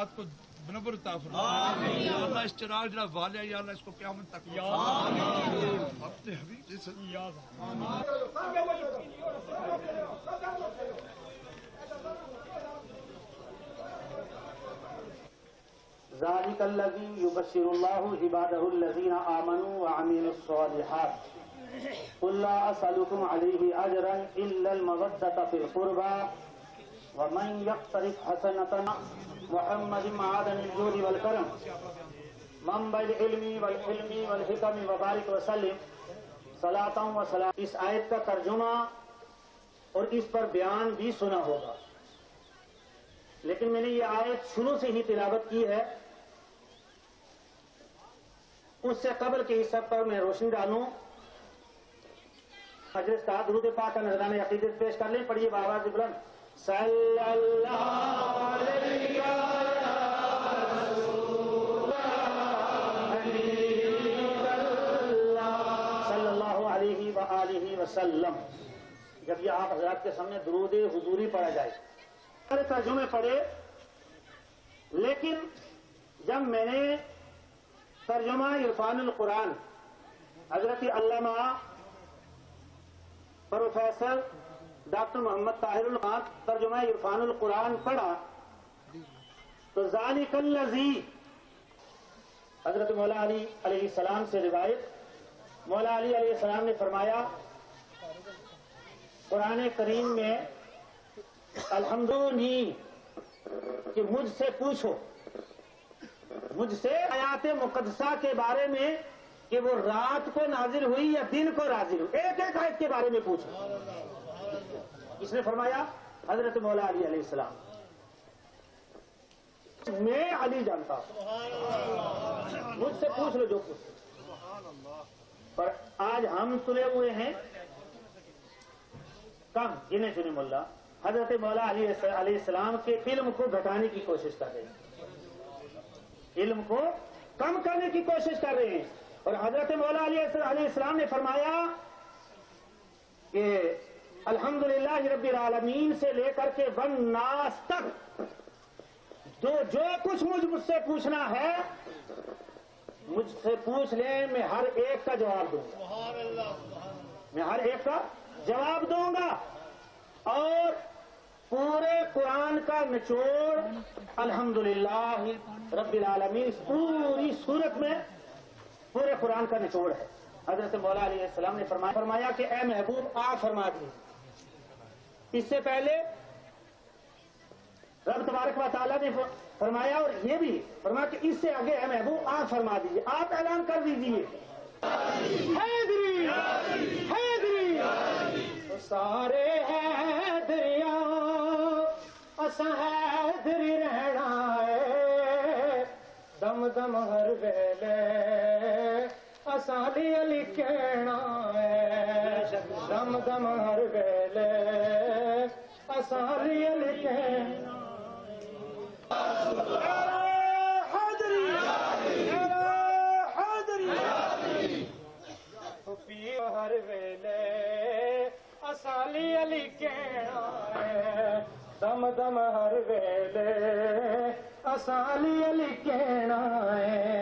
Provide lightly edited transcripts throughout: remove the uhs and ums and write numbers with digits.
آپ کو بنبر عطا فرما یا اللہ اس چراغ جڑا والیا یا اللہ اس کو قیامت تک اپنے حبیب سے ذالک الذی یبشر اللہ عبادہ الذین آمنوا وعملوا الصالحات قل لا اسألکم علیہ اجرا الا المودۃ فی القربى ومن یقترف حسنۃ محمد معدن الجود والکرم منبع العلم والحلم والحکم وبارک وسلم صلاۃ و سلام۔ اس آیت کا ترجمہ اور اس پر بیان بھی سنا ہوگا، لیکن میں نے یہ آیت شروع سے ہی تلاوت کی ہے، اس سے قبل کے حصہ پر میں روشنی ڈالوں۔ حضرت کا درود پاک کا نذرانہ عقیدت پیش کر لیں، پڑھیے بآواز بلند، صلی اللہ علیہ صلی اللہ علیہ وآلہ وسلم۔ جب یہ آپ حضرات کے سامنے درود حضوری پڑھا جائے ترجمے پڑھے، لیکن جب میں نے ترجمہ عرفان القرآن حضرت علامہ پروفیسر ڈاکٹر محمد طاہر الخان ترجمہ عرفان القرآن پڑھا تو ذالک الذی حضرت مولا علی علیہ السلام سے روایت، مولا علی علیہ السلام نے فرمایا قرآن کریم میں الحمدللہ کہ مجھ سے پوچھو، مجھ سے آیات مقدسہ کے بارے میں کہ وہ رات کو نازل ہوئی یا دن کو نازل ہوئی، ایک ایک آیت کے بارے میں پوچھو۔ اس نے فرمایا حضرت مولا علی علیہ السلام، میں علی جانتا ہوں، مجھ سے پوچھ لو جو کچھ۔ پر آج ہم تلے ہوئے ہیں کم گنے چنے ملا، حضرت مولا علی علیہ السلام کے علم کو گھٹانے کی کوشش کر رہے ہیں، علم کو کم کرنے کی کوشش کر رہے ہیں۔ اور حضرت مولا علی علیہ السلام نے فرمایا کہ الحمدللہ رب العالمین سے لے کر کے والناس تک جو کچھ مجھ سے پوچھنا ہے مجھ سے پوچھ لیں، میں ہر ایک کا جواب دوں گا، میں ہر ایک کا جواب دوں گا۔ اور پورے قرآن کا نچوڑ الحمدللہ رب العالمین، اس پوری صورت میں پورے قرآن کا نچوڑ ہے۔ حضرت مولا علیہ السلام نے فرمایا کہ اے محبوب آپ فرما دیجیے۔ اس سے پہلے رب تبارک و تعالیٰ نے فرمایا اور یہ بھی فرمایا کہ اس سے آگے اے محبوب آپ فرما دیجیے، آپ اعلان کر دیجیے حیدری حیدری سارے حیدریاں اساں حیدری رہنا ہے، دم دم ہر ویلے اساں علی کہنا ہے، دم دم ہر ویلے اساں علی کہنا حیدری حیدری پی ہر ویلے اساں علی کہنا ہے، دم دم ہر ویلے اساں علی کہنا ہے۔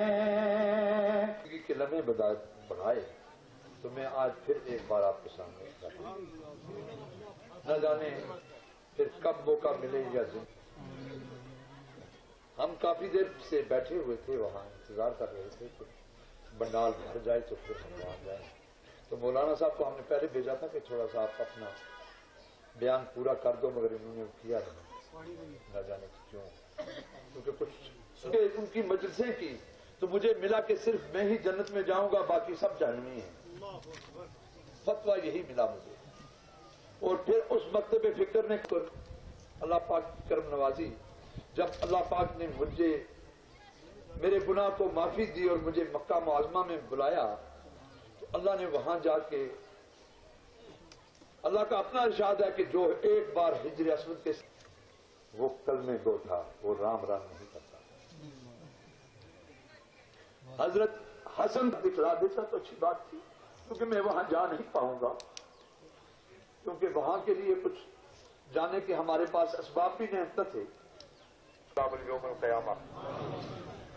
کہ لمحے بڑھائے تو میں آج پھر ایک بار آپ کے سامنے نہ جانے پھر کب موقع ملے یا زندگی۔ ہم کافی دیر سے بیٹھے ہوئے تھے، وہاں انتظار کر رہے تھے کہ بنڈال بھر جائے تو پھر ہم وہاں جائیں۔ تو مولانا صاحب کو ہم نے پہلے بھیجا تھا کہ تھوڑا سا آپ اپنا بیان پورا کر دو، مگر انہوں نے کیا نہیں، نہ جانے کیوں، کیونکہ کچھ ان کی مجلسیں کی تو مجھے ملا کہ صرف میں ہی جنت میں جاؤں گا، باقی سب جہنمی ہیں، فتویٰ یہی ملا مجھے۔ اور پھر اس مکتب فکر نے اللہ پاک کی کرم نوازی، جب اللہ پاک نے مجھے میرے گناہ کو معافی دی اور مجھے مکہ معظمہ میں بلایا تو اللہ نے وہاں جا کے، اللہ کا اپنا ارشاد ہے کہ جو ایک بار ہجر اسود کے وہ کلمے گو تھا وہ رام رام نہیں کرتا۔ حضرت حسن دکھلا دیتا تو اچھی بات تھی، کیونکہ میں وہاں جا نہیں پاؤں گا، کیونکہ وہاں کے لیے کچھ جانے کے ہمارے پاس اسباب بھی نہیں تھے۔ يوم القيامة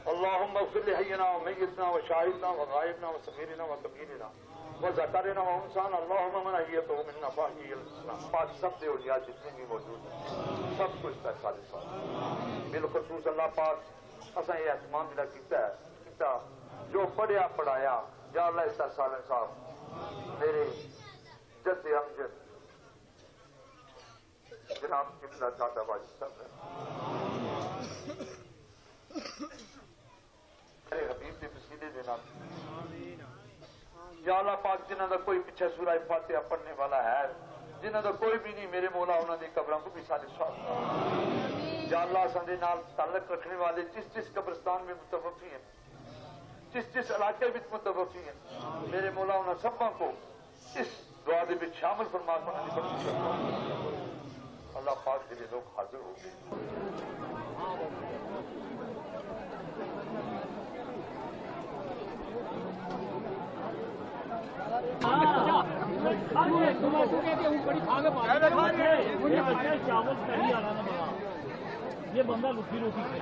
اللهم اغفر لحينا وميتنا وشاهدنا وغائبنا وصغيرنا وكبيرنا وذكرنا وانسانا اللهم من احييته منا فاحيي الاسلام پاک سب دے اولیاء جتنے بھی موجود ہیں سب کچھ پیسہ دے ساتھ بالخصوص اللہ پاک اساں یہ اہتمام جڑا کیتا جو پڑھیا پڑھایا یا اللہ اس سالن صاحب میرے جد امجد جناب قبلہ دادا باجی صاحب میرے حبیب کے وسیلے دے نال یا اللہ پاک جنہاں دا کوئی پیچھے سورہ فاتحہ پڑھنے والا ہے جنہاں دا کوئی بھی نہیں میرے مولا انہاں دی قبراں کو بھی سارے سواب یا اللہ سندے نال تعلق رکھنے والے جس قبرستان میں متوفی ہیں جس علاقے میں متوفی ہیں میرے مولا انہاں سبوں کو اس دعا دے وچ شامل فرما کے انہاں دی بخشش فرما اللہ پاک دے لوگ حاضر ہو گئے یہ بندہ لکھی روٹی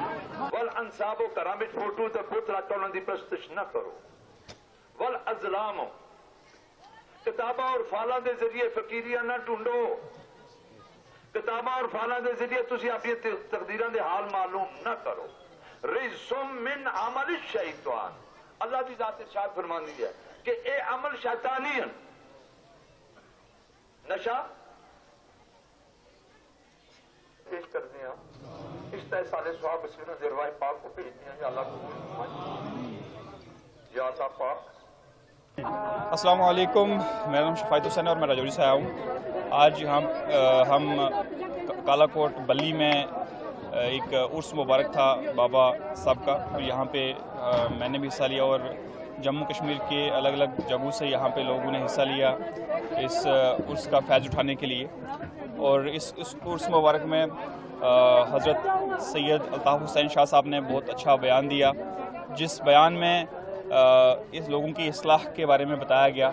والانصاب و کرام فوٹو تے بت رکھ کے انہاں دی پرستش نہ کرو والازلام کتاباں اور فالاں دے ذریعے فقیریاں نہ ڈھونڈو کتاباں اور فالاں دے ذریعے تسی اپنی تقدیراں دے حال معلوم نہ کرو رجسم من عمل الشیطان اللہ دی ذات ارشاد فرماندی ہے کہ اے عمل شیطانی ہیں نشہ پیش کرتے ہیں اس طرح سالے سواب بسیرہ دروائی پاک کو بھیجتے ہیں یا اللہ کو یا صاحب پاک السلام علیکم میرا نام شفایت حسین ہے اور میں راجوری سے آیا ہوں آج ہم کالا کوٹ بلی میں ایک عرس مبارک تھا بابا صاحب کا اور یہاں پہ میں نے بھی حصہ لیا اور جموں کشمیر کے الگ الگ جگہوں سے یہاں پہ لوگوں نے حصہ لیا اس عرس کا فیض اٹھانے کے لیے اور اس عرس مبارک میں حضرت سید الطاف حسین شاہ صاحب نے بہت اچھا بیان دیا جس بیان میں اس لوگوں کی اصلاح کے بارے میں بتایا گیا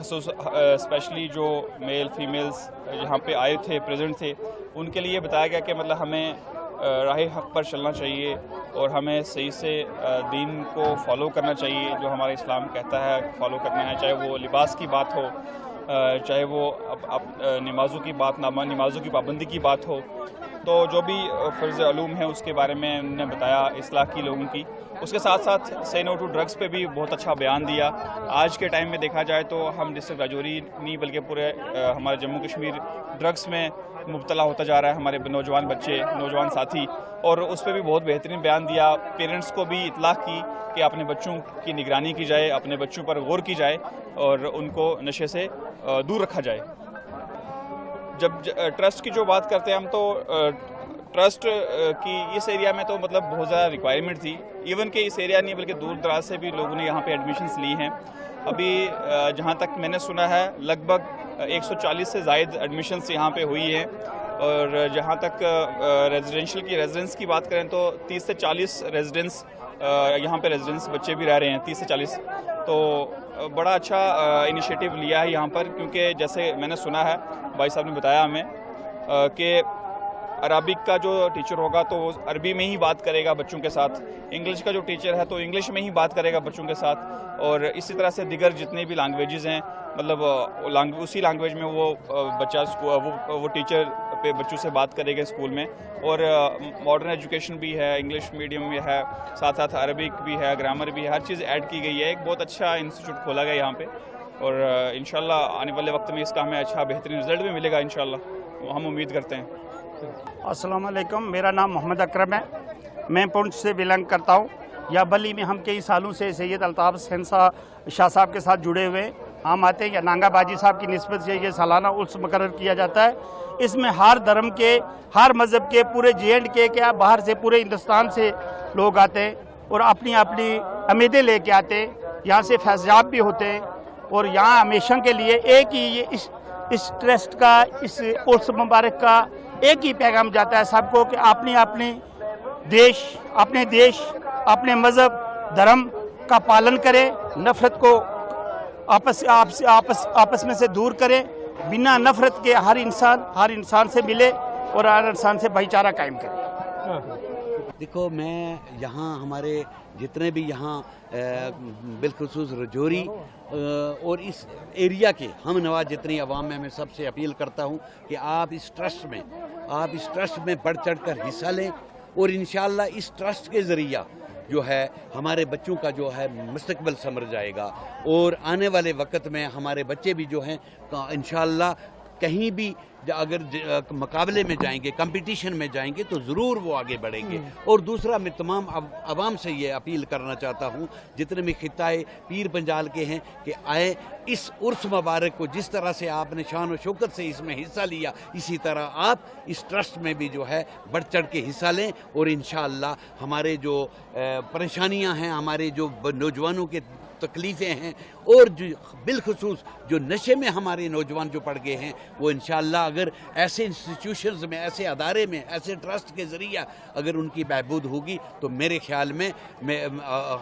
اسپیشلی جو میل فیمیلز یہاں پہ آئے تھے پریزنٹ تھے ان کے لیے بتایا گیا کہ مطلب ہمیں راہ حق پر چلنا چاہیے اور ہمیں صحیح سے دین کو فالو کرنا چاہیے جو ہمارا اسلام کہتا ہے فالو کرنا ہے چاہے وہ لباس کی بات ہو چاہے وہ نمازوں کی بات نمازوں کی پابندی کی بات ہو تو جو بھی فرض علوم ہے اس کے بارے میں انہوں نے بتایا اصلاح کی لوگوں کی اس کے ساتھ ساتھ سے نو ٹو ڈرگس پہ بھی بہت اچھا بیان دیا آج کے ٹائم میں دیکھا جائے تو ہم ڈسٹرکٹ راجوری نہیں بلکہ پورے ہمارے جموں کشمیر ڈرگس میں مبتلا ہوتا جا رہا ہے ہمارے نوجوان بچے نوجوان ساتھی اور اس پہ بھی بہت بہترین بیان دیا پیرنٹس کو بھی اطلاع کی کہ اپنے بچوں کی نگرانی کی جائے اپنے بچوں پر غور کی جائے اور ان کو نشے سے دور رکھا جائے جب ٹرسٹ کی جو بات کرتے ہیں ہم تو ٹرسٹ کی اس ایریا میں تو مطلب بہت زیادہ ریکوائرمنٹ تھی ایون کہ اس ایریا نہیں بلکہ دور دراز سے بھی لوگوں نے یہاں پہ ایڈمیشنز لی ہیں ابھی جہاں تک میں نے سنا ہے لگ بھگ 140 سے زائد ایڈمیشنز یہاں پہ ہوئی ہیں اور جہاں تک ریزیڈنس کی بات کریں تو 30 سے 40 ریزیڈنس یہاں پہ ریزیڈنس بچے بھی رہ رہے ہیں 30 سے 40 تو بڑا اچھا انیشیٹو لیا ہے یہاں پر کیونکہ جیسے میں نے سنا ہے بھائی صاحب نے بتایا ہمیں کہ عربک کا جو ٹیچر ہوگا تو وہ عربی میں ہی بات کرے گا بچوں کے ساتھ انگلش کا جو ٹیچر ہے تو انگلش میں ہی بات کرے گا بچوں کے ساتھ اور اسی طرح سے دیگر جتنے بھی لینگویجز ہیں مطلب اسی لینگویج میں وہ بچہ وہ ٹیچر پہ بچوں سے بات کرے گا اسکول میں اور ماڈرن ایجوکیشن بھی ہے انگلش میڈیم میں ہے ساتھ ساتھ عربک بھی ہے گرامر بھی ہے ہر چیز ایڈ کی گئی ہے ایک بہت اچھا انسٹیٹیوٹ کھولا گیا یہاں پہ اور انشاءاللہ آنے والے وقت میں اس کا ہمیں اچھا بہترین رزلٹ بھی ملے گا انشاءاللہ ہم امید کرتے ہیں السلام علیکم میرا نام محمد اکرم ہے میں پونچھ سے بلانگ کرتا ہوں یا بلی میں ہم کئی سالوں سے سید الطاف حسین شاہ صاحب کے ساتھ جڑے ہوئے ہم آتے ہیں یا نانگا باجی صاحب کی نسبت سے یہ سالانہ عرس مقرر کیا جاتا ہے اس میں ہر دھرم کے ہر مذہب کے پورے JND کے کیا باہر سے پورے ہندوستان سے لوگ آتے ہیں اور اپنی اپنی امیدیں لے کے آتے ہیں یہاں سے فیضیاب بھی ہوتے ہیں اور یہاں ہمیشہ کے لیے ایک ہی یہ اس ٹرسٹ کا اس عرس مبارک کا ایک ہی پیغام جاتا ہے سب کو کہ اپنے دیش اپنے مذہب دھرم کا پالن کرے نفرت کو آپس میں سے دور کرے بنا نفرت کے ہر انسان سے ملے اور ہر انسان سے بھائی چارہ قائم کرے دیکھو میں یہاں ہمارے جتنے بھی یہاں بالخصوص رجوری اور اس ایریا کے ہم نوا جتنی عوام ہیں میں سب سے اپیل کرتا ہوں کہ آپ اس ٹرسٹ میں بڑھ چڑھ کر حصہ لیں اور انشاءاللہ اس ٹرسٹ کے ذریعہ جو ہے ہمارے بچوں کا جو ہے مستقبل سنور جائے گا اور آنے والے وقت میں ہمارے بچے بھی جو ہیں انشاءاللہ کہیں بھی اگر مقابلے میں جائیں گے کمپٹیشن میں جائیں گے تو ضرور وہ آگے بڑھیں گے. اور دوسرا میں تمام عوام سے یہ اپیل کرنا چاہتا ہوں جتنے بھی خطۂ پیر پنجال کے ہیں کہ آئے اس عرس مبارک کو جس طرح سے آپ نے شان و شوکت سے اس میں حصہ لیا اسی طرح آپ اس ٹرسٹ میں بھی جو ہے بڑھ چڑھ کے حصہ لیں اور انشاءاللہ ہمارے جو پریشانیاں ہیں ہمارے جو نوجوانوں کے تکلیفیں ہیں اور جو بالخصوص جو نشے میں ہمارے نوجوان جو پڑ گئے ہیں وہ انشاءاللہ اگر ایسے انسٹیٹیوشنز میں ایسے ادارے میں ایسے ٹرسٹ کے ذریعہ اگر ان کی بہبود ہوگی تو میرے خیال میں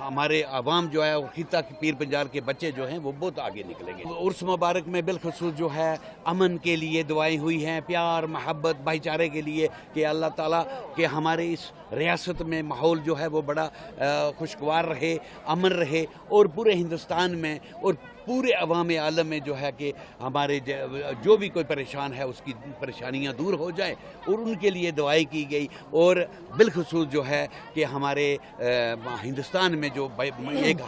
ہمارے عوام جو ہے خطہ پیر پنجال کے بچے جو ہیں وہ بہت آگے نکلیں گے. عرس مبارک میں بالخصوص جو ہے امن کے لیے دعائیں ہوئی ہیں, پیار محبت بھائی چارے کے لیے کہ اللہ تعالیٰ کہ ہمارے اس ریاست میں ماحول جو ہے وہ بڑا خوشگوار رہے, امن رہے اور پورے ہندوستان میں اور پورے عوام عالم میں جو ہے کہ ہمارے جو بھی کوئی پریشان ہے اس کی پریشانیاں دور ہو جائے اور ان کے لیے دعائیں کی گئی. اور بالخصوص جو ہے کہ ہمارے ہندوستان میں جو ایک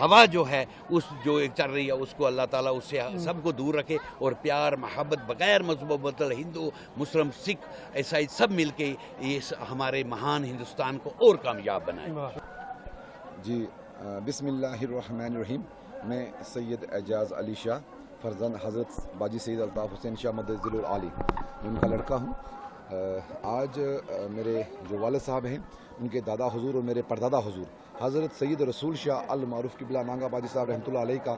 ہوا جو ہے اس جو ایک چل رہی ہے اس کو اللہ تعالیٰ اس سے سب کو دور رکھے اور پیار محبت بغیر مذہب و بدل ہندو مسلم سکھ عیسائی سب مل کے اس ہمارے مہان ہندوستان کو اور کامیاب بنائیں. جی بسم اللہ الرحمن الرحیم. میں سید اعجاز علی شاہ فرزند حضرت باجی سید الطاف حسین شاہ مدد ذیل العالی میں ان کا لڑکا ہوں. آج میرے جو والد صاحب ہیں ان کے دادا حضور اور میرے پردادا حضور حضرت سید رسول شاہ المعروف قبلہ نانگا باجی صاحب رحمۃ اللہ علیہ کا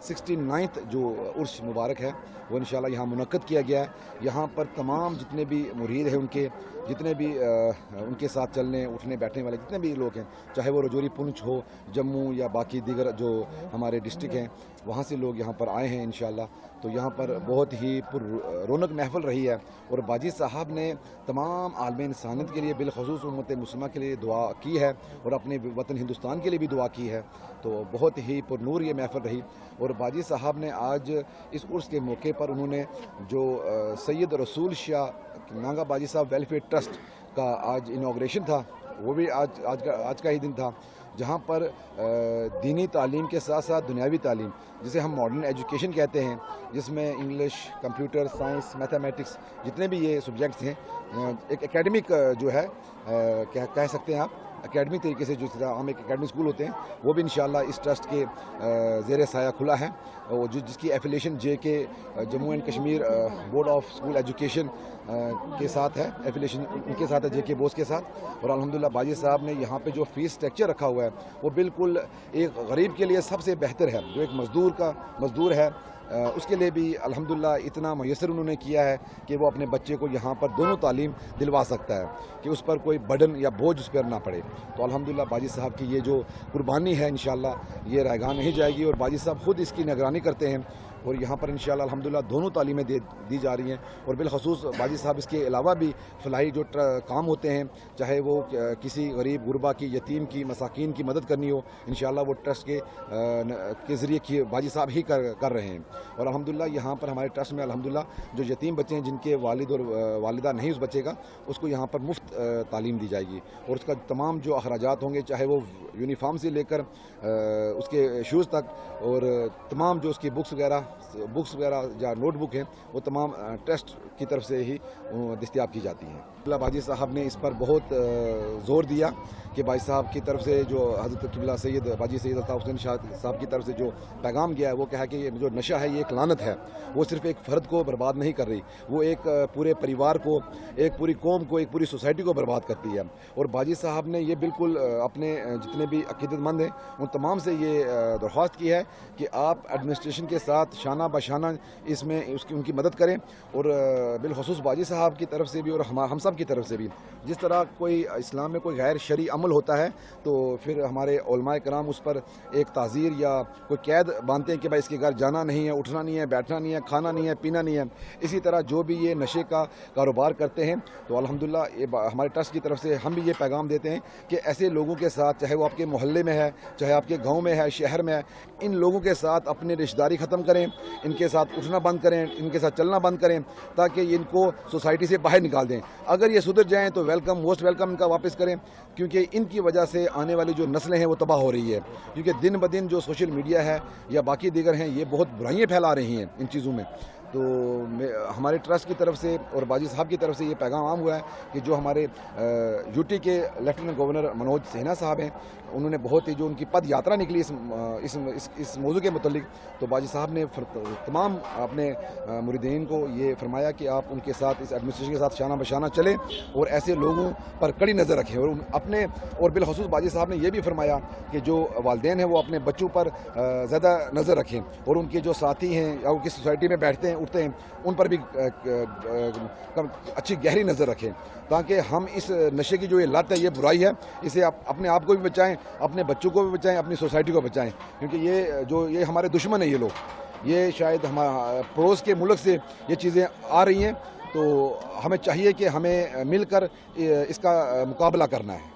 69 جو عرس مبارک ہے وہ انشاءاللہ یہاں منعقد کیا گیا ہے. یہاں پر تمام جتنے بھی مرید ہیں ان کے جتنے بھی ان کے ساتھ چلنے اٹھنے بیٹھنے والے جتنے بھی لوگ ہیں چاہے وہ رجوری پونچھ ہو جموں یا باقی دیگر جو ہمارے ڈسٹرکٹ ہیں وہاں سے لوگ یہاں پر آئے ہیں انشاءاللہ. تو یہاں پر بہت ہی پر رونق محفل رہی ہے اور باجی صاحب نے تمام عالم انسانیت کے لیے بالخصوص امت مسلمہ کے لیے دعا کی ہے اور اپنے وطن ہندوستان کے لیے بھی دعا کی ہے. تو بہت ہی پر نور یہ محفل رہی. اور باجی صاحب نے آج اس عرس کے موقع پر انہوں نے جو سید رسول شاہ نانگا باجی صاحب ویلفیئر ٹرسٹ کا آج انوگریشن تھا وہ بھی آج کا ہی دن تھا جہاں پر دینی تعلیم کے ساتھ ساتھ دنیاوی تعلیم جسے ہم ماڈرن ایجوکیشن کہتے ہیں جس میں انگلش کمپیوٹر سائنس میتھمیٹکس جتنے بھی یہ سبجیکٹس ہیں ایک اکیڈمک جو ہے کہہ سکتے ہیں آپ اکیڈمی طریقے سے جو ہم ایک اکیڈمی اسکول ہوتے ہیں وہ بھی انشاءاللہ اس ٹرسٹ کے زیر سایہ کھلا ہے اور جس کی ایفیلیشن جے کے Jammu and Kashmir board of school education کے ساتھ ہے. ایفیلیشن ان کے ساتھ ہے جے کے بوس کے ساتھ. اور الحمدللہ باجی صاحب نے یہاں پہ جو فیس اسٹرکچر رکھا ہوا ہے وہ بالکل ایک غریب کے لیے سب سے بہتر ہے. جو ایک مزدور ہے اس کے لیے بھی الحمدللہ اتنا میسر انہوں نے کیا ہے کہ وہ اپنے بچے کو یہاں پر دونوں تعلیم دلوا سکتا ہے کہ اس پر کوئی برڈن یا بوجھ اس پر نہ پڑے. تو الحمدللہ باجی صاحب کی یہ جو قربانی ہے انشاءاللہ یہ رائگاں نہیں جائے گی اور باجی صاحب خود اس کی نگرانی کرتے ہیں اور یہاں پر انشاءاللہ الحمدللہ دونوں تعلیمیں دی جا رہی ہیں. اور بالخصوص باجی صاحب اس کے علاوہ بھی فلاحی جو کام ہوتے ہیں چاہے وہ کسی غریب غربا کی یتیم کی مساکین کی مدد کرنی ہو انشاءاللہ وہ ٹرسٹ کے ذریعے باجی صاحب ہی کر رہے ہیں. اور الحمدللہ یہاں پر ہمارے ٹرسٹ میں الحمدللہ جو یتیم بچے ہیں جن کے والد اور والدہ نہیں اس بچے کا اس کو یہاں پر مفت تعلیم دی جائے گی اور اس کا تمام جو اخراجات ہوں گے چاہے وہ یونیفارم سے لے کر اس کے شوز تک اور تمام جو اس کی بکس وغیرہ یا نوٹ بک ہیں وہ تمام ٹرسٹ کی طرف سے ہی دستیاب کی جاتی ہیں. قبلہ باجی صاحب نے اس پر بہت زور دیا کہ بھائی صاحب کی طرف سے جو حضرت قبلہ سید باجی سید الطاف حسین شاہ صاحب کی طرف سے جو پیغام گیا ہے وہ کہا کہ یہ جو نشہ ہے یہ ایک لعنت ہے. وہ صرف ایک فرد کو برباد نہیں کر رہی وہ ایک پورے پریوار کو ایک پوری قوم کو ایک پوری سوسائٹی کو برباد کرتی ہے. اور باجی صاحب نے یہ بالکل اپنے جتنے بھی عقیدت مند ہیں ان تمام سے یہ درخواست کی ہے کہ آپ ایڈمنسٹریشن کے ساتھ شانہ بشانہ اس میں ان کی مدد کریں. اور بالخصوص باجی صاحب کی طرف سے بھی اور ہم سب کی طرف سے بھی جس طرح کوئی اسلام میں کوئی غیر شرعی عمل تعامل ہوتا ہے تو پھر ہمارے علماء کرام اس پر ایک تعزیر یا کوئی قید باندھتے ہیں کہ بھائی اس کے گھر جانا نہیں ہے، اٹھنا نہیں ہے، بیٹھنا نہیں ہے، کھانا نہیں ہے، پینا نہیں ہے۔ اسی طرح جو بھی یہ نشے کا کاروبار کرتے ہیں تو الحمدللہ یہ ہمارے ٹرسٹ کی طرف سے ہم بھی یہ پیغام دیتے ہیں کہ ایسے لوگوں کے ساتھ، چاہے وہ آپ کے محلے میں ہے، چاہے آپ کے گاؤں میں ہے، شہر میں ہے، ان لوگوں کے ساتھ اپنی رشتہ داری ختم کریں، ان کے ساتھ اٹھنا بند کریں، ان کے ساتھ چلنا بند کریں تاکہ ان کو سوسائٹی سے باہر نکال دیں۔ اگر یہ سدھر جائیں تو ویلکم، موسٹ ویلکم ان کا واپس کریں، کیونکہ ان کی وجہ سے آنے والی جو نسلیں ہیں وہ تباہ ہو رہی ہے، کیونکہ دن بدن جو سوشل میڈیا ہے یا باقی دیگر ہیں یہ بہت برائیاں پھیلا رہی ہیں ان چیزوں میں۔ تو ہمارے ٹرسٹ کی طرف سے اور باجی صاحب کی طرف سے یہ پیغام عام ہوا ہے کہ جو ہمارے یو ٹی کے لیفٹیننٹ گورنر منوج سنہا صاحب ہیں، انہوں نے بہت ہی جو ان کی پد یاترا نکلی اس موضوع کے متعلق، تو باجی صاحب نے تمام اپنے مریدین کو یہ فرمایا کہ آپ ان کے ساتھ، اس ایڈمنسٹریشن کے ساتھ شانہ بشانہ چلیں اور ایسے لوگوں پر کڑی نظر رکھیں، اور بالخصوص باجی صاحب نے یہ بھی فرمایا کہ جو والدین ہیں وہ اپنے بچوں پر زیادہ نظر رکھیں اور ان کے جو ساتھی ہیں یا وہ کس سوسائٹی میں بیٹھتے ہیں اٹھتے ہیں ان پر بھی اچھی گہری نظر رکھیں تاکہ ہم اس نشے کی جو یہ لت ہے، یہ برائی ہے، اسے اپنے آپ کو بھی بچائیں، اپنے بچوں کو بھی بچائیں، اپنی سوسائٹی کو بچائیں، کیونکہ یہ ہمارے دشمن ہیں یہ لوگ، یہ شاید پڑوس کے ملک سے یہ چیزیں آ رہی ہیں، تو ہمیں چاہیے کہ ہمیں مل کر اس کا مقابلہ کرنا ہے۔